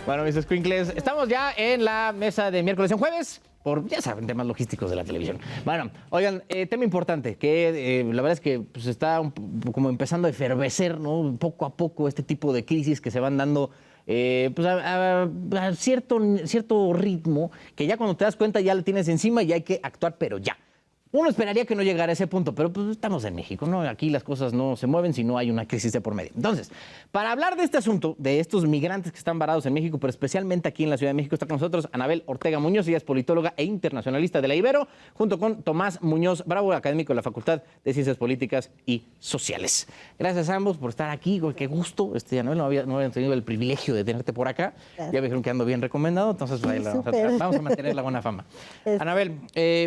Bueno, mis escuincles, estamos ya en la mesa de miércoles en jueves, por, ya saben, temas logísticos de la televisión. Bueno, oigan, tema importante, que la verdad es que pues, está como empezando a efervecer, ¿no? Poco a poco este tipo de crisis que se van dando pues a cierto ritmo, que ya cuando te das cuenta ya lo tienes encima y hay que actuar, pero ya. Uno esperaría que no llegara a ese punto, pero pues estamos en México, ¿no? Aquí las cosas no se mueven si no hay una crisis de por medio. Entonces, para hablar de este asunto, de estos migrantes que están varados en México, pero especialmente aquí en la Ciudad de México, está con nosotros Anabel Ortega Muñoz, ella es politóloga e internacionalista de la Ibero, junto con Tomás Muñoz Bravo, académico de la Facultad de Ciencias Políticas y Sociales. Gracias a ambos por estar aquí, qué gusto. Anabel, no había tenido el privilegio de tenerte por acá. Gracias. Ya me dijeron que ando bien recomendado, entonces pues, vamos a mantener la buena fama. Anabel,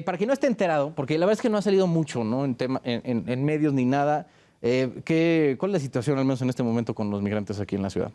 para quien no esté enterado, porque la verdad es que no ha salido mucho, ¿no? En medios ni nada. ¿Cuál es la situación, al menos en este momento, con los migrantes aquí en la ciudad?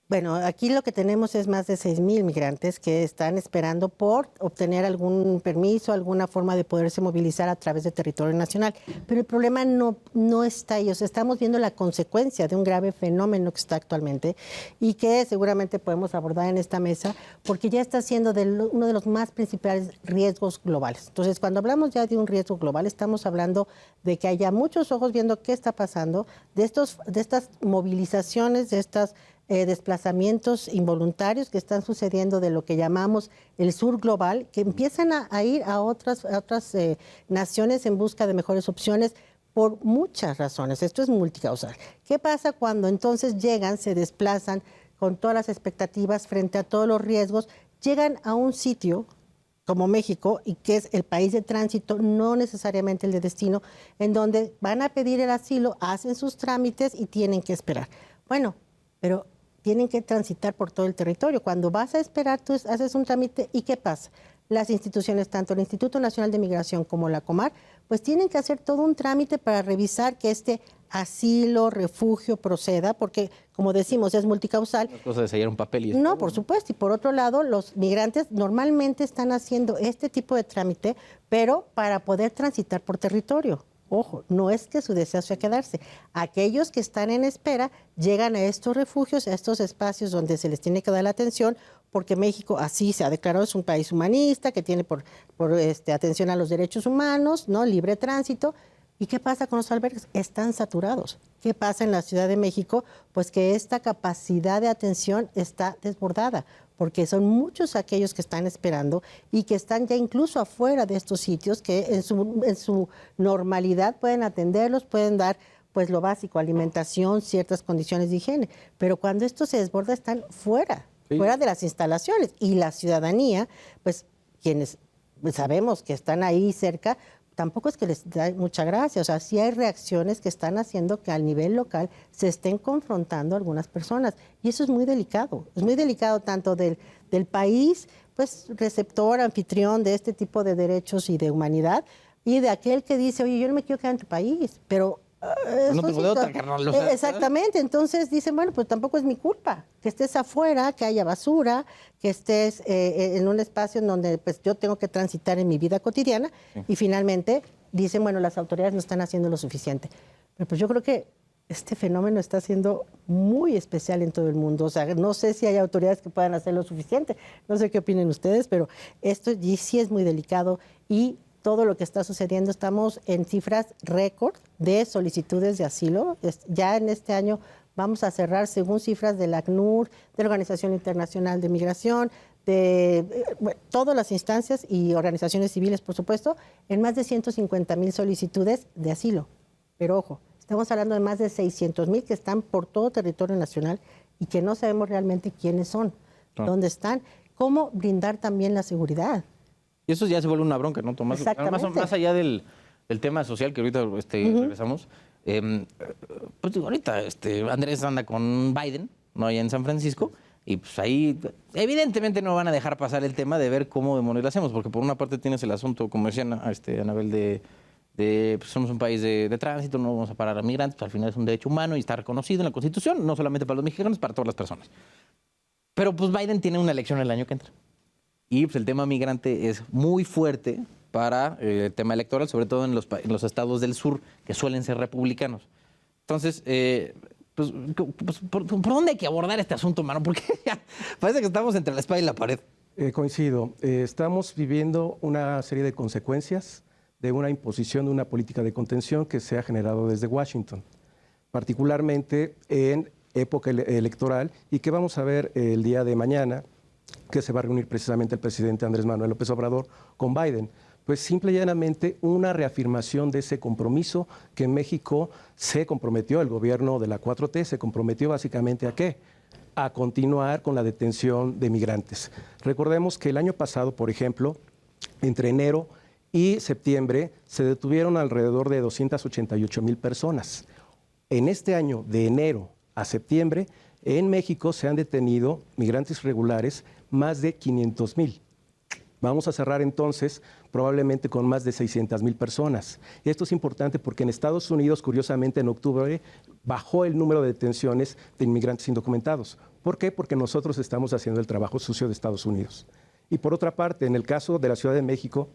Bueno, aquí lo que tenemos es más de 6,000 migrantes que están esperando por obtener algún permiso, alguna forma de poderse movilizar a través del territorio nacional. Pero el problema no está ahí. O sea, estamos viendo la consecuencia de un grave fenómeno que está actualmente y que seguramente podemos abordar en esta mesa porque ya está siendo uno de los más principales riesgos globales. Entonces, cuando hablamos ya de un riesgo global, estamos hablando de que haya muchos ojos viendo qué está pasando, de estas movilizaciones, de estas desplazamientos involuntarios que están sucediendo de lo que llamamos el sur global, que empiezan a ir a otras naciones en busca de mejores opciones por muchas razones. Esto es multicausal. ¿Qué pasa cuando entonces llegan, se desplazan con todas las expectativas frente a todos los riesgos, llegan a un sitio como México, y que es el país de tránsito, no necesariamente el de destino, en donde van a pedir el asilo, hacen sus trámites y tienen que esperar? Bueno, pero tienen que transitar por todo el territorio. Cuando vas a esperar, tú haces un trámite y ¿qué pasa? Las instituciones, tanto el Instituto Nacional de Migración como la Comar, pues tienen que hacer todo un trámite para revisar que este asilo, refugio proceda, porque, como decimos, es multicausal. No es cosa de sellar un papel y No, por supuesto. Y por otro lado, los migrantes normalmente están haciendo este tipo de trámite, pero para poder transitar por territorio. Ojo, no es que su deseo sea quedarse. Aquellos que están en espera llegan a estos refugios, a estos espacios donde se les tiene que dar la atención, porque México así se ha declarado, es un país humanista que tiene por atención a los derechos humanos, ¿no? Libre tránsito. ¿Y qué pasa con los albergues? Están saturados. ¿Qué pasa en la Ciudad de México? Pues que esta capacidad de atención está desbordada, porque son muchos aquellos que están esperando y que están ya incluso afuera de estos sitios que en su normalidad pueden atenderlos, pueden dar pues lo básico, alimentación, ciertas condiciones de higiene. Pero cuando esto se desborda están fuera de las instalaciones. Y la ciudadanía, pues quienes sabemos que están ahí cerca, tampoco es que les da mucha gracia. O sea, sí hay reacciones que están haciendo que al nivel local se estén confrontando algunas personas. Y eso es muy delicado. Es muy delicado tanto del país, pues receptor, anfitrión de este tipo de derechos y de humanidad, y de aquel que dice, oye, yo no me quiero quedar en tu país, pero no tengo de otra, carnal. O sea, exactamente, entonces dicen, bueno, pues tampoco es mi culpa que estés afuera, que haya basura, que estés en un espacio en donde pues yo tengo que transitar en mi vida cotidiana, y finalmente dicen, bueno, las autoridades no están haciendo lo suficiente. Pero pues yo creo que este fenómeno está siendo muy especial en todo el mundo. O sea, no sé si hay autoridades que puedan hacer lo suficiente, no sé qué opinen ustedes, pero esto sí es muy delicado y todo lo que está sucediendo, estamos en cifras récord de solicitudes de asilo. Ya en este año vamos a cerrar, según cifras del ACNUR, de la Organización Internacional de Migración, de todas las instancias y organizaciones civiles, por supuesto, en más de 150,000 solicitudes de asilo. Pero ojo, estamos hablando de más de 600,000 que están por todo territorio nacional y que no sabemos realmente quiénes son, dónde están, cómo brindar también la seguridad. Y eso ya se vuelve una bronca, ¿no, Tomás? Más allá del tema social que ahorita regresamos, pues digo, ahorita Andrés anda con Biden, ¿no? Allá en San Francisco, y pues ahí evidentemente no van a dejar pasar el tema de ver cómo demonios lo hacemos, porque por una parte tienes el asunto, como decía Anabel, pues somos un país de tránsito, no vamos a parar a migrantes, pues al final es un derecho humano y está reconocido en la Constitución, no solamente para los mexicanos, para todas las personas. Pero pues Biden tiene una elección el año que entra. Y pues el tema migrante es muy fuerte para el tema electoral, sobre todo en los estados del sur, que suelen ser republicanos. Entonces, ¿por dónde hay que abordar este asunto, mano? Porque ya parece que estamos entre la espada y la pared. Coincido. Estamos viviendo una serie de consecuencias de una imposición de una política de contención que se ha generado desde Washington, particularmente en época electoral, y que vamos a ver el día de mañana, que se va a reunir precisamente el presidente Andrés Manuel López Obrador con Biden. Pues simple y llanamente una reafirmación de ese compromiso que México se comprometió, el gobierno de la 4T se comprometió básicamente ¿a qué? A continuar con la detención de migrantes. Recordemos que el año pasado, por ejemplo, entre enero y septiembre se detuvieron alrededor de 288,000 personas. En este año, de enero a septiembre, en México se han detenido migrantes irregulares más de 500,000. Vamos a cerrar entonces probablemente con más de 600,000 personas. Esto es importante porque en Estados Unidos, curiosamente, en octubre bajó el número de detenciones de inmigrantes indocumentados. ¿Por qué? Porque nosotros estamos haciendo el trabajo sucio de Estados Unidos. Y por otra parte, en el caso de la Ciudad de México,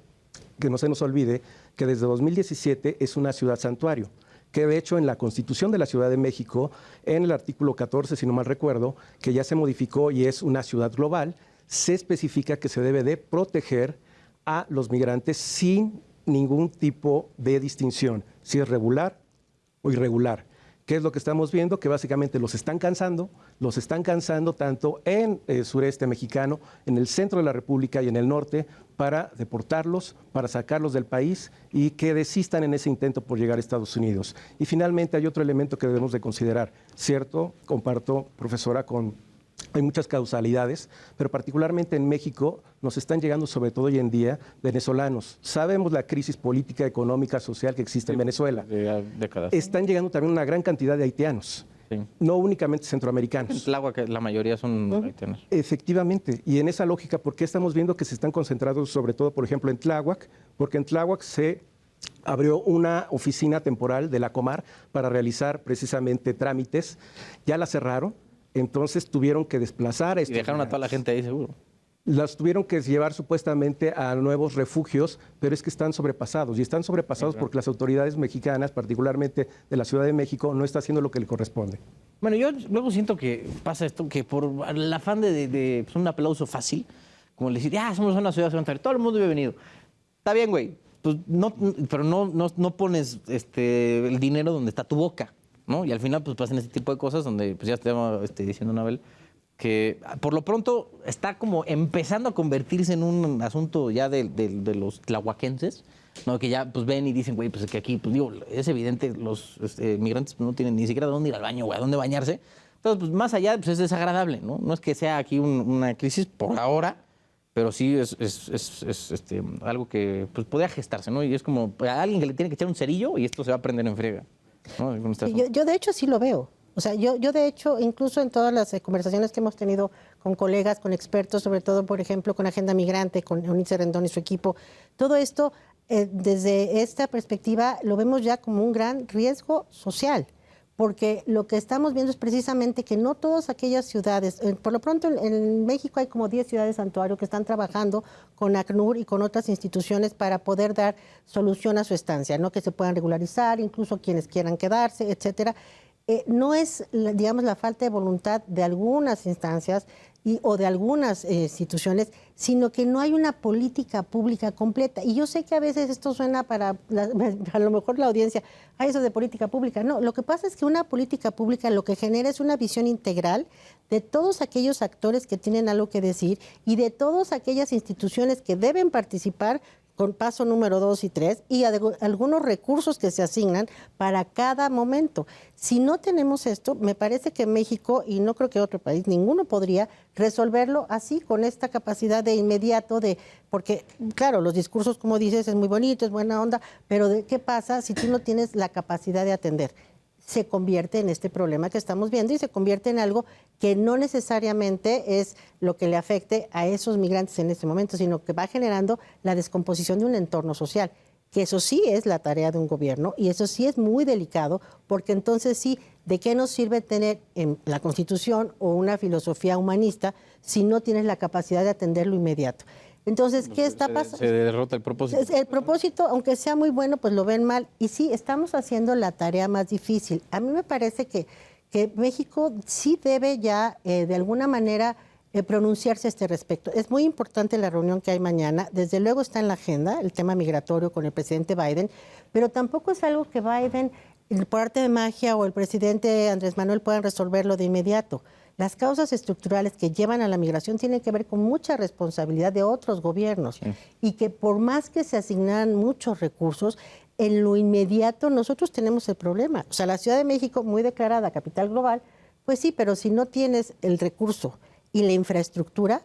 que no se nos olvide que desde 2017 es una ciudad santuario, que de hecho en la Constitución de la Ciudad de México, en el artículo 14, si no mal recuerdo, que ya se modificó y es una ciudad global, se especifica que se debe de proteger a los migrantes sin ningún tipo de distinción, si es regular o irregular. ¿Qué es lo que estamos viendo? Que básicamente los están cansando tanto en el sureste mexicano, en el centro de la República y en el norte, para deportarlos, para sacarlos del país y que desistan en ese intento por llegar a Estados Unidos. Y finalmente hay otro elemento que debemos de considerar, ¿cierto? Comparto, profesora, hay muchas causalidades, pero particularmente en México nos están llegando, sobre todo hoy en día, venezolanos. Sabemos la crisis política, económica, social que existe en Venezuela. De décadas. Están llegando también una gran cantidad de haitianos, Sí. no únicamente centroamericanos. En Tláhuac, que la mayoría son haitianos. Efectivamente, y en esa lógica, ¿por qué estamos viendo que se están concentrados sobre todo, por ejemplo, en Tláhuac? Porque en Tláhuac se abrió una oficina temporal de la Comar para realizar precisamente trámites. Ya la cerraron. Entonces tuvieron que desplazar a estos Y dejaron a toda la gente ahí, seguro. Las tuvieron que llevar supuestamente a nuevos refugios, pero es que están sobrepasados. Y están sobrepasados porque las autoridades mexicanas, particularmente de la Ciudad de México, no están haciendo lo que le corresponde. Bueno, yo luego siento que pasa esto, que por el afán de pues, un aplauso fácil, como decir, ya somos una ciudad santuario, todo el mundo vive venido. Está bien, güey, pues pero no pones el dinero donde está tu boca, ¿no? Y al final pues pasan este tipo de cosas donde pues ya estaba diciendo Anabel que por lo pronto está como empezando a convertirse en un asunto ya de los tlahuaquenses, ¿no? Que ya pues ven y dicen, güey, pues que aquí, pues digo, es evidente, los migrantes no tienen ni siquiera dónde ir al baño, güey, a dónde bañarse. Entonces, pues más allá, pues es desagradable, ¿no? No es que sea aquí una crisis por ahora, pero sí es algo que pues podría gestarse, ¿no? Y es como a alguien que le tiene que echar un cerillo y esto se va a prender en friega, ¿no? Yo de hecho sí lo veo. O sea, yo de hecho, incluso en todas las conversaciones que hemos tenido con colegas, con expertos, sobre todo, por ejemplo, con Agenda Migrante, con Eunice Rendón y su equipo, todo esto, desde esta perspectiva, lo vemos ya como un gran riesgo social, porque lo que estamos viendo es precisamente que no todas aquellas ciudades, por lo pronto en México hay como 10 ciudades santuario que están trabajando con ACNUR y con otras instituciones para poder dar solución a su estancia, ¿no? Que se puedan regularizar, incluso quienes quieran quedarse, etcétera. No es, digamos, la falta de voluntad de algunas instancias o de algunas instituciones, sino que no hay una política pública completa. Y yo sé que a veces esto suena a lo mejor la audiencia, eso de política pública. No, lo que pasa es que una política pública lo que genera es una visión integral de todos aquellos actores que tienen algo que decir y de todas aquellas instituciones que deben participar con paso número 2 y 3, y algunos recursos que se asignan para cada momento. Si no tenemos esto, me parece que México, y no creo que otro país, ninguno podría resolverlo así, con esta capacidad de inmediato, porque, claro, los discursos, como dices, es muy bonito, es buena onda, pero ¿qué pasa si tú no tienes la capacidad de atender? Se convierte en este problema que estamos viendo y se convierte en algo que no necesariamente es lo que le afecte a esos migrantes en este momento, sino que va generando la descomposición de un entorno social, que eso sí es la tarea de un gobierno y eso sí es muy delicado, porque entonces sí, ¿de qué nos sirve tener en la Constitución o una filosofía humanista si no tienes la capacidad de atenderlo inmediato? Entonces, ¿qué está pasando? Se derrota el propósito. El propósito, aunque sea muy bueno, pues lo ven mal. Y sí, estamos haciendo la tarea más difícil. A mí me parece que que México sí debe ya de alguna manera pronunciarse a este respecto. Es muy importante la reunión que hay mañana. Desde luego está en la agenda el tema migratorio con el presidente Biden, pero tampoco es algo que Biden, por arte de magia, o el presidente Andrés Manuel puedan resolverlo de inmediato. Las causas estructurales que llevan a la migración tienen que ver con mucha responsabilidad de otros gobiernos y que por más que se asignaran muchos recursos, en lo inmediato nosotros tenemos el problema. O sea, la Ciudad de México, muy declarada capital global, pues sí, pero si no tienes el recurso y la infraestructura,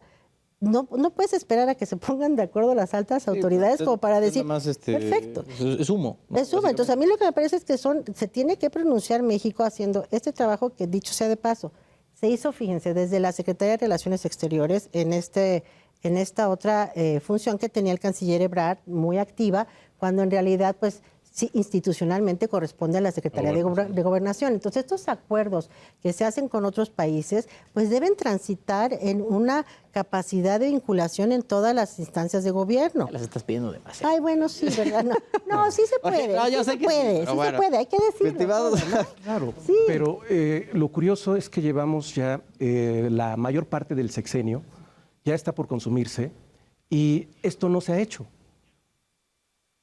no puedes esperar a que se pongan de acuerdo las altas autoridades como para decir, perfecto. Es humo, ¿no? Es humo. Entonces, a mí lo que me parece es que se tiene que pronunciar México haciendo este trabajo que, dicho sea de paso, se hizo, fíjense, desde la Secretaría de Relaciones Exteriores en esta otra función que tenía el canciller Ebrard, muy activa, cuando en realidad, pues, sí, institucionalmente corresponde a la Secretaría de Gobernación. Entonces, estos acuerdos que se hacen con otros países, pues deben transitar en una capacidad de vinculación en todas las instancias de gobierno. Las estás pidiendo demasiado. Ay, bueno, sí, ¿verdad? No, sí se puede, no, yo sí sé se que puede, sí, sí bueno. se puede, hay que decirlo. Estimados, Claro, Sí. pero lo curioso es que llevamos ya la mayor parte del sexenio, ya está por consumirse, y esto no se ha hecho.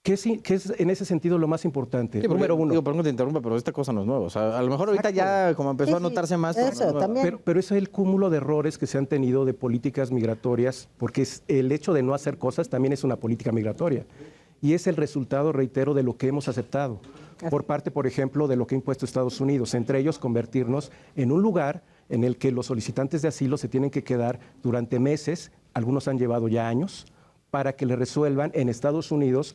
¿Qué es en ese sentido lo más importante? Sí, Número uno. Digo, perdón que te interrumpa, pero esta cosa no es nueva. O sea, a lo mejor ahorita ya como empezó a notarse más. Eso, no es nueva. también. Pero es el cúmulo de errores que se han tenido de políticas migratorias, porque el hecho de no hacer cosas también es una política migratoria. Y es el resultado, reitero, de lo que hemos aceptado. Por parte, por ejemplo, de lo que ha impuesto Estados Unidos, entre ellos convertirnos en un lugar en el que los solicitantes de asilo se tienen que quedar durante meses, algunos han llevado ya años, para que le resuelvan en Estados Unidos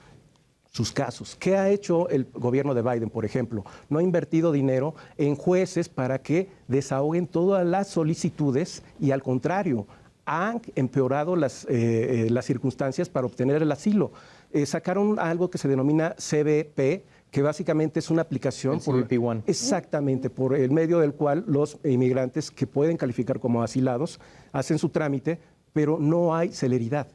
sus casos. ¿Qué ha hecho el gobierno de Biden, por ejemplo? No ha invertido dinero en jueces para que desahoguen todas las solicitudes y, al contrario, han empeorado las circunstancias para obtener el asilo. Sacaron algo que se denomina CBP, que básicamente es una aplicación CBP One. Exactamente, por el medio del cual los inmigrantes que pueden calificar como asilados hacen su trámite, pero no hay celeridad.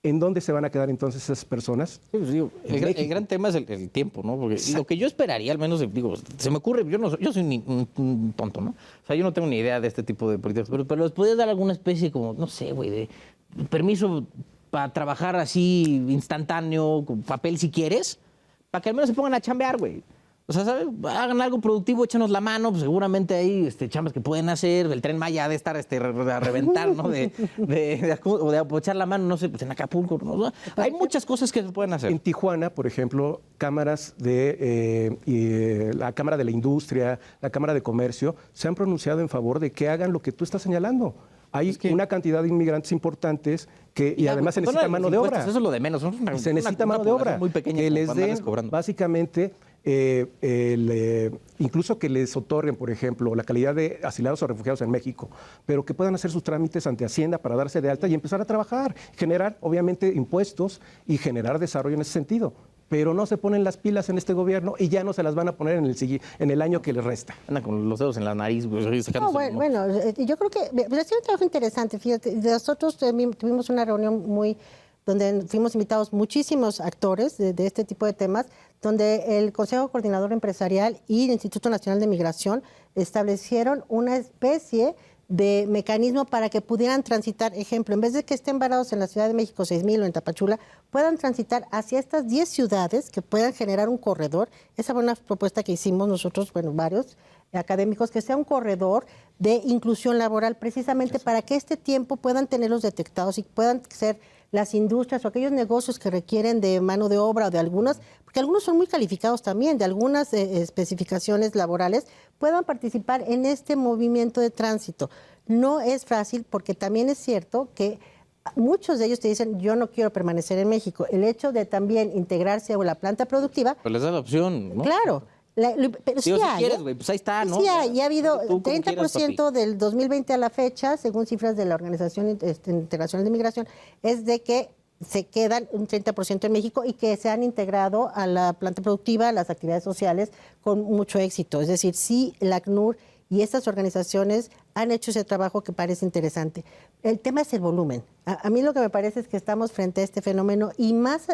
¿En dónde se van a quedar entonces esas personas? Sí, pues digo, el gran tema es el tiempo, ¿no? Porque lo que yo esperaría, al menos, digo, se me ocurre, yo soy un tonto, ¿no? O sea, yo no tengo ni idea de este tipo de políticas, pero les podría dar alguna especie como, no sé, güey, de permiso para trabajar así instantáneo, con papel si quieres, para que al menos se pongan a chambear, güey. O sea, ¿sabes? Hagan algo productivo, échenos la mano, pues seguramente hay chambas que pueden hacer, el Tren Maya ha de estar a reventar, ¿no? O de aprovechar la mano, no sé, pues en Acapulco, ¿no? Hay muchas cosas que se pueden hacer. En Tijuana, por ejemplo, cámaras la Cámara de la Industria, la Cámara de Comercio, se han pronunciado en favor de que hagan lo que tú estás señalando. Hay una cantidad de inmigrantes importantes y además se necesita mano de obra. Eso es lo de menos. Se necesita mano de obra. Muy pequeña que les para andarles den, cobrando. básicamente, incluso que les otorguen, por ejemplo, la calidad de asilados o refugiados en México, pero que puedan hacer sus trámites ante Hacienda para darse de alta y empezar a trabajar, generar, obviamente, impuestos y generar desarrollo en ese sentido. Pero no se ponen las pilas en este gobierno y ya no se las van a poner en el año que les resta. Anda con los dedos en la nariz, güey. No, bueno, yo creo que ha sido un trabajo interesante. Fíjate, nosotros tuvimos una reunión donde fuimos invitados muchísimos actores de este tipo de temas, donde el Consejo Coordinador Empresarial y el Instituto Nacional de Migración establecieron una especie de mecanismo para que pudieran transitar, ejemplo, en vez de que estén varados en la Ciudad de México 6,000 o en Tapachula, puedan transitar hacia estas 10 ciudades que puedan generar un corredor. Esa fue una propuesta que hicimos nosotros, bueno, varios académicos, que sea un corredor de inclusión laboral, precisamente para que este tiempo puedan tenerlos detectados y puedan ser las industrias o aquellos negocios que requieren de mano de obra o de algunas, porque algunos son muy calificados también, de algunas especificaciones laborales, puedan participar en este movimiento de tránsito. No es fácil porque también es cierto que muchos de ellos te dicen, yo no quiero permanecer en México. El hecho de también integrarse a la planta productiva. Pues les da la opción, ¿no? Claro. Pero sí Digo, si hay, quieres, güey, pues ahí está, ¿no? Sí hay, y ha habido Tú como 30% del 2020 a la fecha, según cifras de la Organización Internacional de Migración, es de que se quedan un 30% en México y que se han integrado a la planta productiva, a las actividades sociales con mucho éxito. Es decir, sí, la ACNUR y estas organizaciones han hecho ese trabajo que parece interesante. El tema es el volumen. A mí lo que me parece es que estamos frente a este fenómeno y más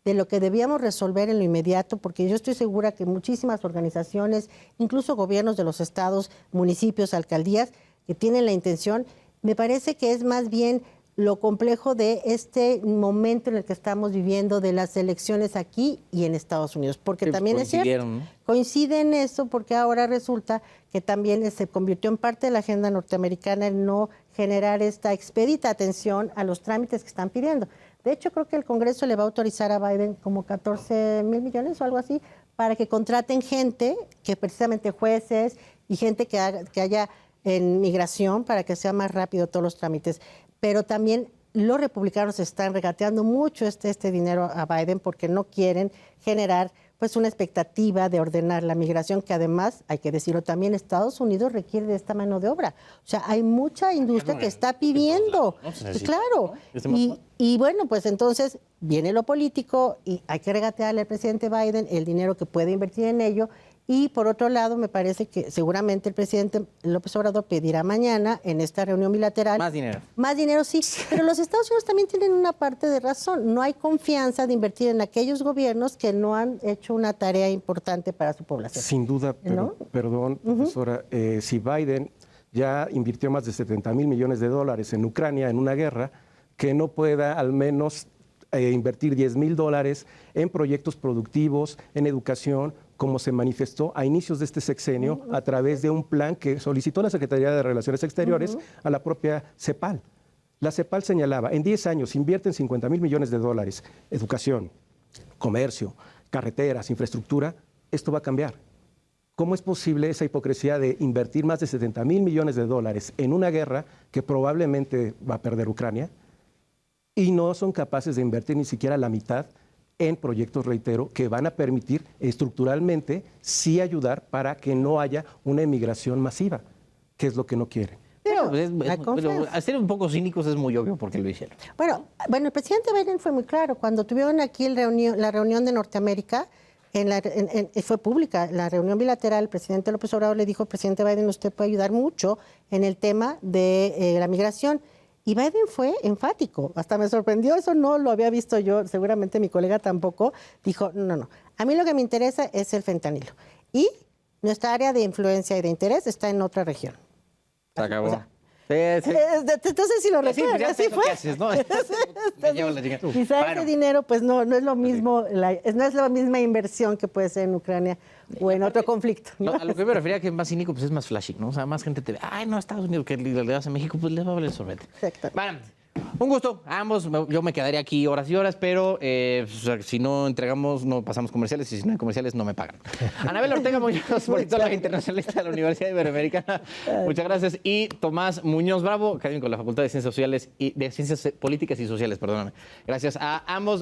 de lo que debíamos resolver en lo inmediato, porque yo estoy segura que muchísimas organizaciones, incluso gobiernos de los estados, municipios, alcaldías, que tienen la intención, me parece que es más bien lo complejo de este momento en el que estamos viviendo de las elecciones aquí y en Estados Unidos, porque Sí, también es cierto, ¿no? coincide en eso, porque ahora resulta que también se convirtió en parte de la agenda norteamericana el no generar esta expedita atención a los trámites que están pidiendo. De hecho, creo que el Congreso le va a autorizar a Biden como 14 mil millones o algo así, para que contraten gente, que precisamente jueces y gente que haya en migración, para que sea más rápido todos los trámites. Pero también los republicanos están regateando mucho este dinero a Biden porque no quieren generar pues una expectativa de ordenar la migración, que además, hay que decirlo también, Estados Unidos requiere de esta mano de obra. O sea, hay mucha industria que está pidiendo. Claro. Y bueno, pues entonces viene lo político y hay que regatearle al presidente Biden el dinero que puede invertir en ello. Y por otro lado, me parece que seguramente el presidente López Obrador pedirá mañana en esta reunión bilateral. Más dinero. Más dinero, sí. Pero los Estados Unidos también tienen una parte de razón. No hay confianza de invertir en aquellos gobiernos que no han hecho una tarea importante para su población. Sin duda, pero, ¿no? Perdón, profesora, si Biden ya invirtió más de 70 mil millones de dólares en Ucrania en una guerra, que no pueda al menos invertir 10 mil dólares en proyectos productivos, en educación, como se manifestó a inicios de este sexenio a través de un plan que solicitó la Secretaría de Relaciones Exteriores a la propia CEPAL. La CEPAL señalaba, en 10 años invierten 50 mil millones de dólares, educación, comercio, carreteras, infraestructura, esto va a cambiar. ¿Cómo es posible esa hipocresía de invertir más de 70 mil millones de dólares en una guerra que probablemente va a perder Ucrania y no son capaces de invertir ni siquiera la mitad en proyectos, reitero, que van a permitir estructuralmente sí ayudar para que no haya una emigración masiva, que es lo que no quieren? Pero, confianza. a ser un poco cínicos es muy obvio porque lo hicieron. Bueno, el presidente Biden fue muy claro. Cuando tuvieron aquí la reunión de Norteamérica, fue pública, la reunión bilateral, el presidente López Obrador le dijo, presidente Biden, usted puede ayudar mucho en el tema de la migración. Y Biden fue enfático, hasta me sorprendió, eso no lo había visto yo, seguramente mi colega tampoco, dijo, no, a mí lo que me interesa es el fentanilo. Y nuestra área de influencia y de interés está en otra región. Se acabó. O sea, sí. entonces si lo Sí, pues ya recuerdas, así sé lo fue. que haces, ¿no? Me llevo la chingada. Quizá Bueno. ese dinero pues no es lo mismo, no es la misma inversión que puede ser en Ucrania o en otro conflicto, ¿no? A lo que me refería que es más cínico, pues es más flashy, ¿no? O sea, más gente te ve, ay, no, Estados Unidos, que le das a México, pues les va a valer el sorbete. Exacto. Bueno, un gusto, a ambos. Yo me quedaría aquí horas y horas, pero si no entregamos, no pasamos comerciales, y si no hay comerciales, no me pagan. Anabel Ortega Muñoz, politóloga internacionalista de la Universidad Iberoamericana, muchas gracias. Y Tomás Muñoz Bravo, académico de la Facultad de Ciencias Sociales y de Ciencias Políticas y Sociales, perdóname. Gracias a ambos.